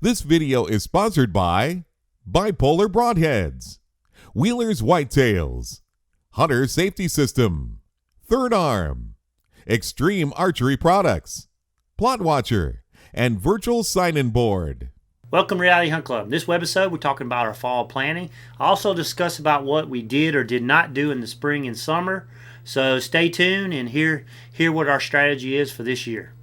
This video is sponsored by Bipolar Broadheads, Wheeler's Whitetails, Hunter Safety System, Third Arm, Extreme Archery Products, Plot Watcher, and Virtual Sign-In Board. Welcome to Reality Hunt Club. This webisode, we're talking about our fall planning. I also discuss about what we did or did not do in the spring and summer. So stay tuned and hear what our strategy is for this year.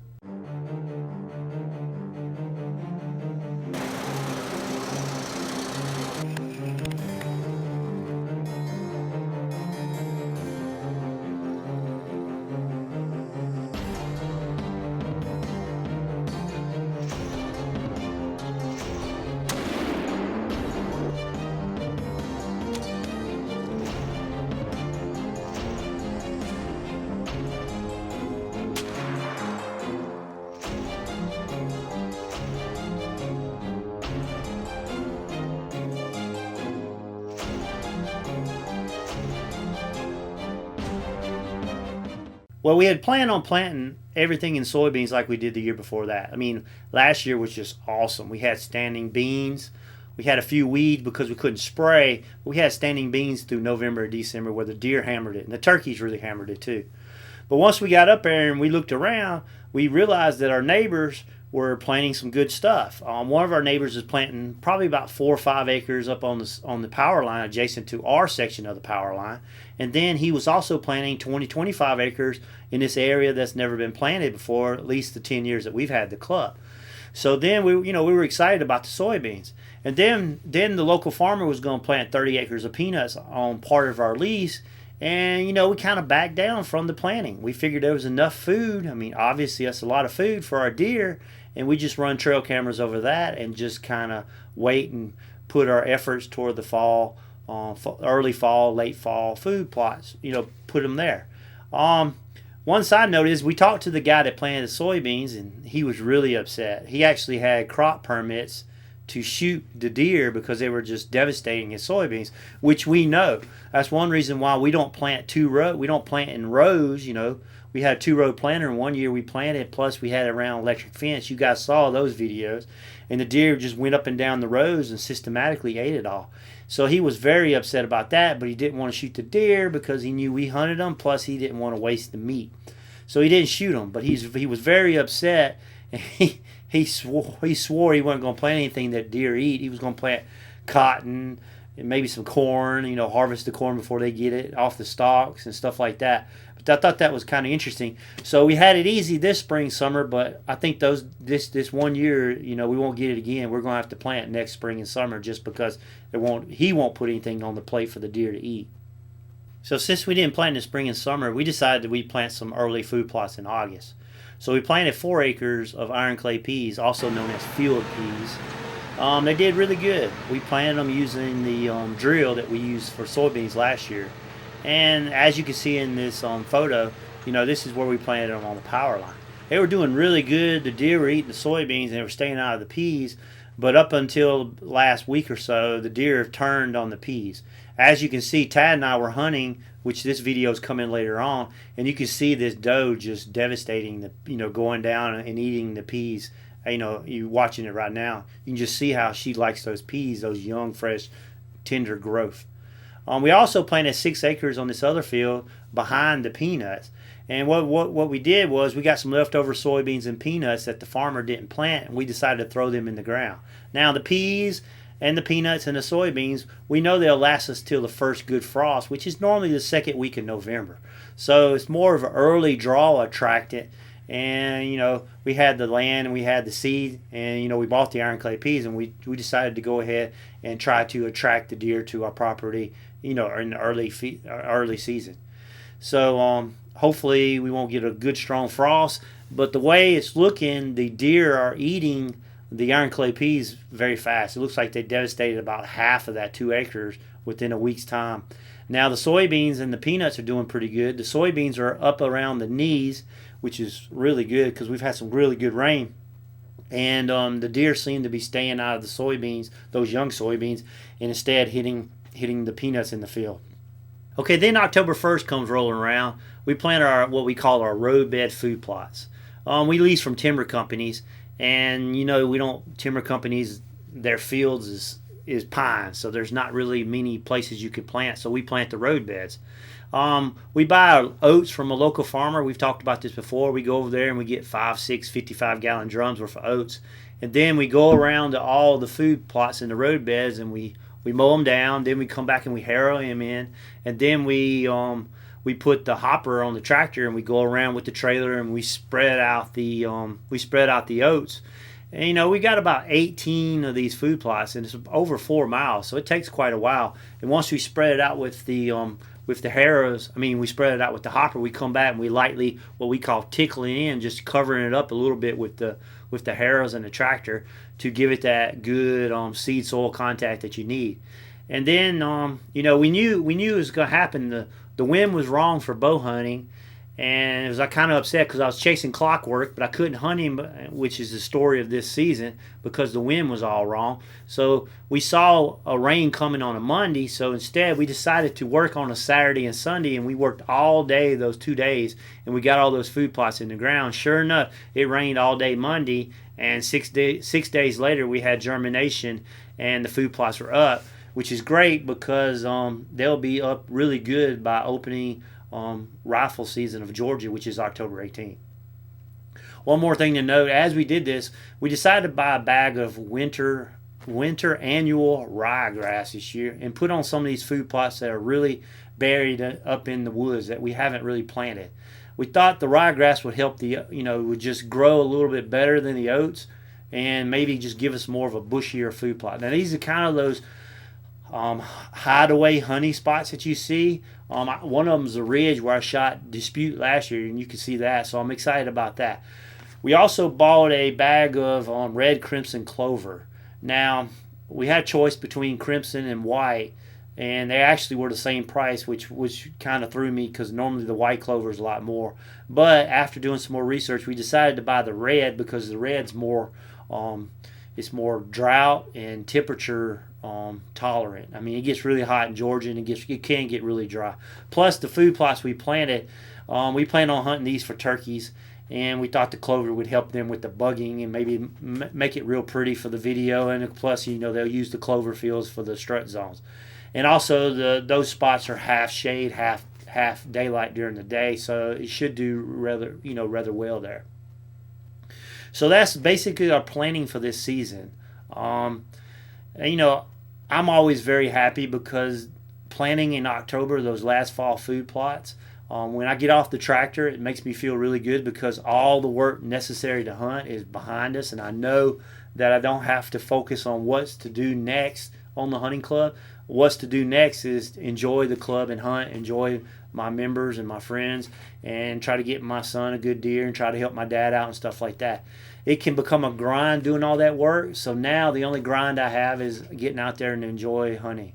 Well, we had planned on planting everything in soybeans like we did the year before that. I mean, last year was just awesome. We had standing beans. We had a few weeds because we couldn't spray. But we had standing beans through November and December where the deer hammered it. And the turkeys really hammered it too. But once we got up there and we looked around, we realized that our neighbors were planting some good stuff. One of our neighbors is planting probably about 4 or 5 acres up on the power line adjacent to our section of the power line. And then he was also planting 25 acres in this area that's never been planted before, at least the 10 years that we've had the club. So then we were excited about the soybeans. And then the local farmer was going to plant 30 acres of peanuts on part of our lease. And, we kind of backed down from the planting. We figured there was enough food. I mean, obviously that's a lot of food for our deer. And we just run trail cameras over that and just kind of wait and put our efforts toward the fall, early fall, late fall food plots, put them there. One side note is we talked to the guy that planted the soybeans and he was really upset. He actually had crop permits to shoot the deer because they were just devastating his soybeans, which we know. That's one reason why we don't plant we don't plant in rows, We had a 2-row planter, and one year we planted, plus we had it around electric fence. You guys saw those videos. And the deer just went up and down the rows and systematically ate it all. So he was very upset about that, but he didn't want to shoot the deer because he knew we hunted them, plus he didn't want to waste the meat. So he didn't shoot them, but he was very upset. And he swore he wasn't going to plant anything that deer eat. He was going to plant cotton and maybe some corn, harvest the corn before they get it off the stalks and stuff like that. But I thought that was kind of interesting. So we had it easy this spring, summer, but I think this one year, we won't get it again. We're going to have to plant next spring and summer just because he won't put anything on the plate for the deer to eat. So since we didn't plant in the spring and summer, we decided that we'd plant some early food plots in August. So we planted 4 acres of iron clay peas, also known as field peas. They did really good. We planted them using the drill that we used for soybeans last year. And as you can see in this photo, this is where we planted them on the power line. They were doing really good. The deer were eating the soybeans and they were staying out of the peas. But up until last week or so, the deer have turned on the peas. As you can see, Tad and I were hunting, which this video is coming later on, and you can see this doe just devastating going down and eating the peas. You watching it right now. You can just see how she likes those peas, those young, fresh, tender growth. We also planted 6 acres on this other field behind the peanuts. And what we did was we got some leftover soybeans and peanuts that the farmer didn't plant, and we decided to throw them in the ground. Now the peas and the peanuts and the soybeans, we know they'll last us till the first good frost, which is normally the second week in November. So it's more of an early draw attractant. And, we had the land and we had the seed and, we bought the iron clay peas and we decided to go ahead and try to attract the deer to our property, in the early season. So hopefully we won't get a good strong frost, but the way it's looking, the deer are eating the iron clay peas very fast. It looks like they devastated about half of that 2 acres within a week's time. Now the soybeans and the peanuts are doing pretty good. The soybeans are up around the knees, which is really good because we've had some really good rain. And the deer seem to be staying out of the soybeans, those young soybeans, and instead hitting the peanuts in the field. Okay, then October 1st comes rolling around. We plant what we call our roadbed food plots. We lease from timber companies, And we don't, timber companies, their fields is pine, so there's not really many places you could plant. So we plant the road beds. We buy oats from a local farmer. We've talked about this before. We go over there and we get 5, 6, 55-gallon drums worth of oats. And then we go around to all the food plots in the road beds and we mow them down. Then we come back and we harrow them in. And then we put the hopper on the tractor and we go around with the trailer and we spread out the oats. And we got about 18 of these food plots, and it's over 4 miles, so it takes quite a while. And once we spread it out with the harrows, we spread it out with the hopper, we come back and we lightly, what we call tickling in, just covering it up a little bit with the harrows and the tractor to give it that good seed soil contact that you need. And then we knew it was going to happen. The wind was wrong for bow hunting. And I was kind of upset because I was chasing clockwork, but I couldn't hunt him, which is the story of this season, because the wind was all wrong. So we saw a rain coming on a Monday, so instead we decided to work on a Saturday and Sunday, and we worked all day those 2 days, and we got all those food plots in the ground. Sure enough, it rained all day Monday, and 6 days later we had germination, and the food plots were up, which is great because they'll be up really good by opening rifle season of Georgia, which is October 18th. One more thing to note, as we did this, we decided to buy a bag of winter annual ryegrass this year and put on some of these food plots that are really buried up in the woods that we haven't really planted. We thought the ryegrass would help would just grow a little bit better than the oats and maybe just give us more of a bushier food plot. Now these are kind of those hideaway honey spots that you see. One of them is a ridge where I shot Dispute last year, and you can see that, so I'm excited about that. We also bought a bag of red crimson clover. Now, we had a choice between crimson and white, and they actually were the same price, which kind of threw me because normally the white clover is a lot more. But after doing some more research, we decided to buy the red because the red's more it's more drought and temperature tolerant. It gets really hot in Georgia, and it can get really dry. Plus, the food plots we planted, we plan on hunting these for turkeys, and we thought the clover would help them with the bugging and maybe make it real pretty for the video. And plus, they'll use the clover fields for the strut zones. And also, those spots are half shade, half daylight during the day, so it should do rather well there. So that's basically our planning for this season. I'm always very happy because planting in October, those last fall food plots, when I get off the tractor, it makes me feel really good because all the work necessary to hunt is behind us, and I know that I don't have to focus on what's to do next on the hunting club. What's to do next is enjoy the club and hunt, enjoy my members and my friends, and try to get my son a good deer and try to help my dad out and stuff like that. It can become a grind doing all that work, so now the only grind I have is getting out there and enjoy hunting.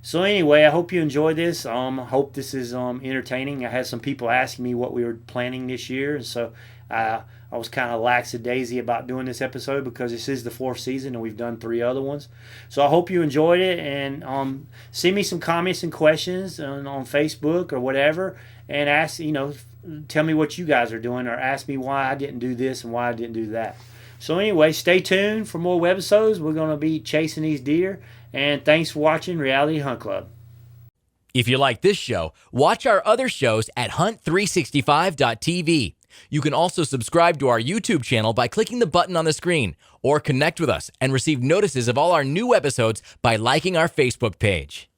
So anyway, I hope you enjoy this. Hope this is entertaining. I had some people asking me what we were planning this year, and so I was kind of lackadaisy about doing this episode because this is the 4th season and we've done 3 other ones. So I hope you enjoyed it, and send me some comments and questions on Facebook or whatever, and ask, tell me what you guys are doing, or ask me why I didn't do this and why I didn't do that. So anyway, stay tuned for more webisodes. We're going to be chasing these deer, and thanks for watching Reality Hunt Club. If you like this show, watch our other shows at hunt365.tv. You can also subscribe to our YouTube channel by clicking the button on the screen, or connect with us and receive notices of all our new episodes by liking our Facebook page.